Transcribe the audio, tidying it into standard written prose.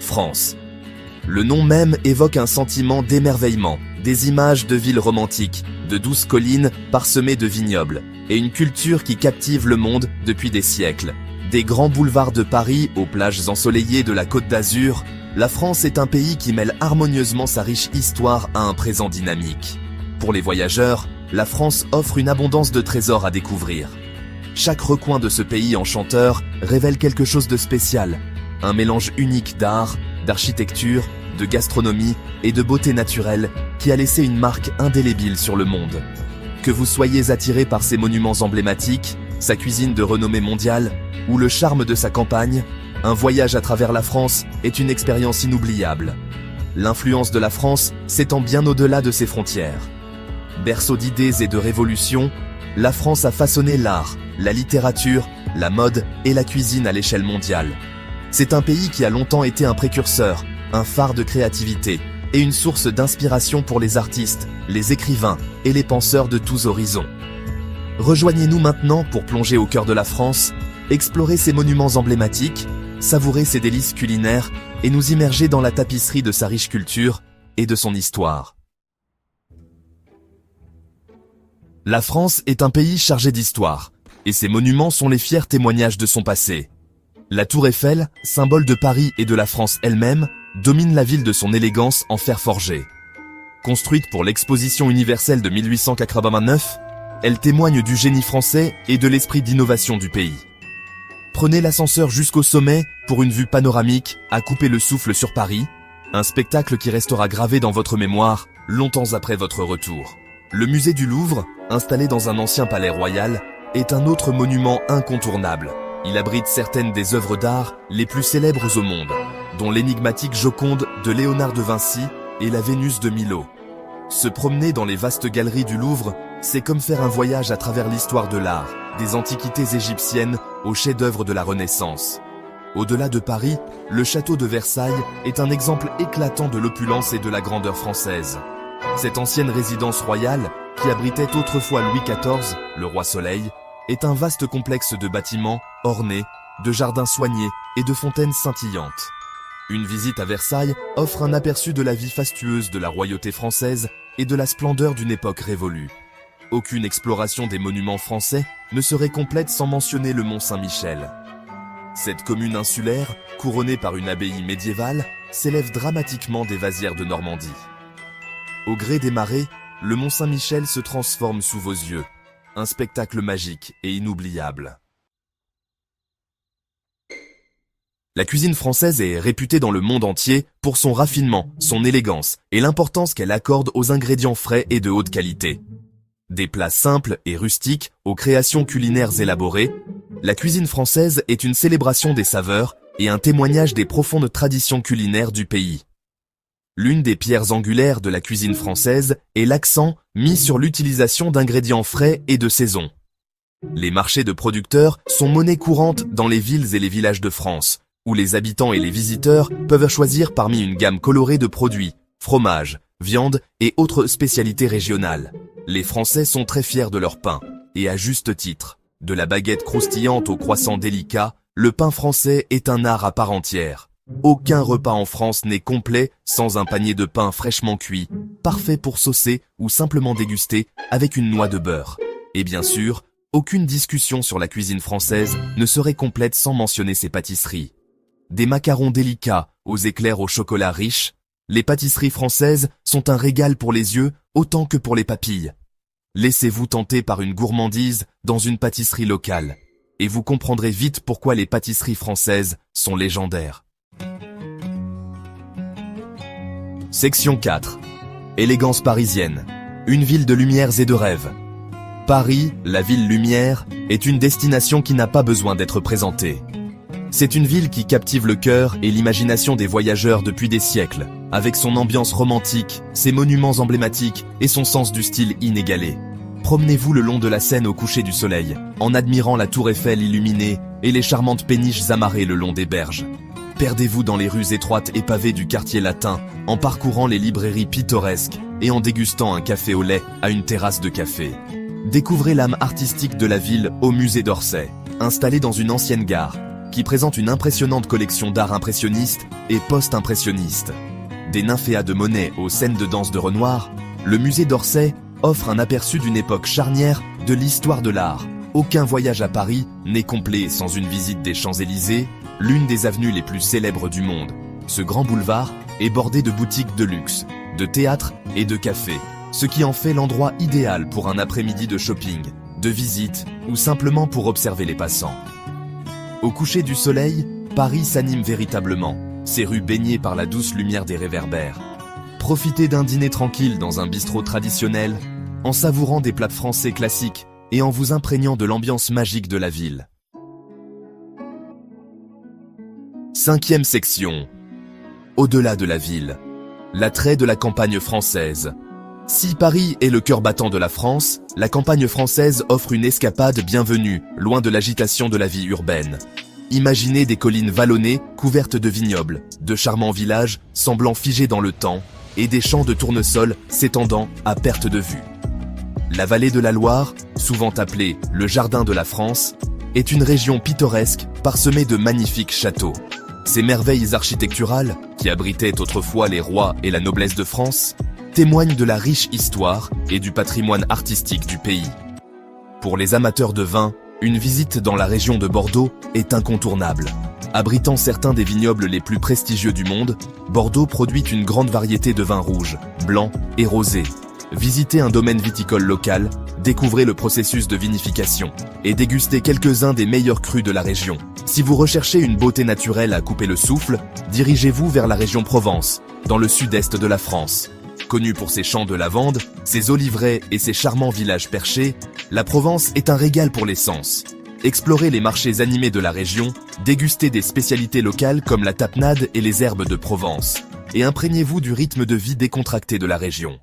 France. Le nom même évoque un sentiment d'émerveillement, des images de villes romantiques, de douces collines parsemées de vignobles, et une culture qui captive le monde depuis des siècles. Des grands boulevards de Paris aux plages ensoleillées de la Côte d'Azur, la France est un pays qui mêle harmonieusement sa riche histoire à un présent dynamique. Pour les voyageurs, la France offre une abondance de trésors à découvrir. Chaque recoin de ce pays enchanteur révèle quelque chose de spécial, un mélange unique d'art, d'architecture, de gastronomie et de beauté naturelle qui a laissé une marque indélébile sur le monde. Que vous soyez attiré par ses monuments emblématiques, sa cuisine de renommée mondiale ou le charme de sa campagne, un voyage à travers la France est une expérience inoubliable. L'influence de la France s'étend bien au-delà de ses frontières. Berceau d'idées et de révolutions, la France a façonné l'art, la littérature, la mode et la cuisine à l'échelle mondiale. C'est un pays qui a longtemps été un précurseur, un phare de créativité et une source d'inspiration pour les artistes, les écrivains et les penseurs de tous horizons. Rejoignez-nous maintenant pour plonger au cœur de la France, explorer ses monuments emblématiques, savourer ses délices culinaires et nous immerger dans la tapisserie de sa riche culture et de son histoire. La France est un pays chargé d'histoire, et ses monuments sont les fiers témoignages de son passé. La Tour Eiffel, symbole de Paris et de la France elle-même, domine la ville de son élégance en fer forgé. Construite pour l'Exposition universelle de 1889, elle témoigne du génie français et de l'esprit d'innovation du pays. Prenez l'ascenseur jusqu'au sommet pour une vue panoramique à couper le souffle sur Paris, un spectacle qui restera gravé dans votre mémoire longtemps après votre retour. Le musée du Louvre, installé dans un ancien palais royal, est un autre monument incontournable. Il abrite certaines des œuvres d'art les plus célèbres au monde, dont l'énigmatique Joconde de Léonard de Vinci et la Vénus de Milo. Se promener dans les vastes galeries du Louvre, c'est comme faire un voyage à travers l'histoire de l'art, des antiquités égyptiennes aux chefs-d'œuvre de la Renaissance. Au-delà de Paris, le château de Versailles est un exemple éclatant de l'opulence et de la grandeur française. Cette ancienne résidence royale, qui abritait autrefois Louis XIV, le roi Soleil, est un vaste complexe de bâtiments ornés, de jardins soignés et de fontaines scintillantes. Une visite à Versailles offre un aperçu de la vie fastueuse de la royauté française et de la splendeur d'une époque révolue. Aucune exploration des monuments français ne serait complète sans mentionner le Mont Saint-Michel. Cette commune insulaire, couronnée par une abbaye médiévale, s'élève dramatiquement des vasières de Normandie. Au gré des marées, le Mont Saint-Michel se transforme sous vos yeux. Un spectacle magique et inoubliable. La cuisine française est réputée dans le monde entier pour son raffinement, son élégance et l'importance qu'elle accorde aux ingrédients frais et de haute qualité. Des plats simples et rustiques aux créations culinaires élaborées, la cuisine française est une célébration des saveurs et un témoignage des profondes traditions culinaires du pays. L'une des pierres angulaires de la cuisine française est l'accent mis sur l'utilisation d'ingrédients frais et de saison. Les marchés de producteurs sont monnaie courante dans les villes et les villages de France, où les habitants et les visiteurs peuvent choisir parmi une gamme colorée de produits, fromages, viandes et autres spécialités régionales. Les Français sont très fiers de leur pain, et à juste titre. De la baguette croustillante au croissant délicat, le pain français est un art à part entière. Aucun repas en France n'est complet sans un panier de pain fraîchement cuit, parfait pour saucer ou simplement déguster avec une noix de beurre. Et bien sûr, aucune discussion sur la cuisine française ne serait complète sans mentionner ses pâtisseries. Des macarons délicats aux éclairs au chocolat riche, les pâtisseries françaises sont un régal pour les yeux autant que pour les papilles. Laissez-vous tenter par une gourmandise dans une pâtisserie locale, et vous comprendrez vite pourquoi les pâtisseries françaises sont légendaires. Section 4. Élégance parisienne. Une ville de lumières et de rêves. Paris, la ville lumière, est une destination qui n'a pas besoin d'être présentée. C'est une ville qui captive le cœur et l'imagination des voyageurs depuis des siècles, avec son ambiance romantique, ses monuments emblématiques et son sens du style inégalé. Promenez-vous le long de la Seine au coucher du soleil, en admirant la tour Eiffel illuminée et les charmantes péniches amarrées le long des berges. Perdez-vous dans les rues étroites et pavées du quartier latin, en parcourant les librairies pittoresques et en dégustant un café au lait à une terrasse de café. Découvrez l'âme artistique de la ville au musée d'Orsay. Installé dans une ancienne gare, qui présente une impressionnante collection d'art impressionniste et post-impressionniste. Des nymphéas de Monet aux scènes de danse de Renoir, le musée d'Orsay offre un aperçu d'une époque charnière de l'histoire de l'art. Aucun voyage à Paris n'est complet sans une visite des Champs-Élysées, l'une des avenues les plus célèbres du monde. Ce grand boulevard est bordé de boutiques de luxe, de théâtres et de cafés, ce qui en fait l'endroit idéal pour un après-midi de shopping, de visite ou simplement pour observer les passants. Au coucher du soleil, Paris s'anime véritablement, ses rues baignées par la douce lumière des réverbères. Profitez d'un dîner tranquille dans un bistrot traditionnel, en savourant des plats français classiques et en vous imprégnant de l'ambiance magique de la ville. 5e section. Au-delà de la ville. L'attrait de la campagne française. Si Paris est le cœur battant de la France, la campagne française offre une escapade bienvenue, loin de l'agitation de la vie urbaine. Imaginez des collines vallonnées, couvertes de vignobles, de charmants villages semblant figés dans le temps, et des champs de tournesol s'étendant à perte de vue. La vallée de la Loire, souvent appelée le jardin de la France, est une région pittoresque parsemée de magnifiques châteaux. Ces merveilles architecturales, qui abritaient autrefois les rois et la noblesse de France, témoignent de la riche histoire et du patrimoine artistique du pays. Pour les amateurs de vin, une visite dans la région de Bordeaux est incontournable. Abritant certains des vignobles les plus prestigieux du monde, Bordeaux produit une grande variété de vins rouges, blancs et rosés. Visitez un domaine viticole local, découvrez le processus de vinification et dégustez quelques-uns des meilleurs crus de la région. Si vous recherchez une beauté naturelle à couper le souffle, dirigez-vous vers la région Provence, dans le sud-est de la France. Connue pour ses champs de lavande, ses oliveraies et ses charmants villages perchés, la Provence est un régal pour les sens. Explorez les marchés animés de la région, dégustez des spécialités locales comme la tapenade et les herbes de Provence, et imprégnez-vous du rythme de vie décontracté de la région.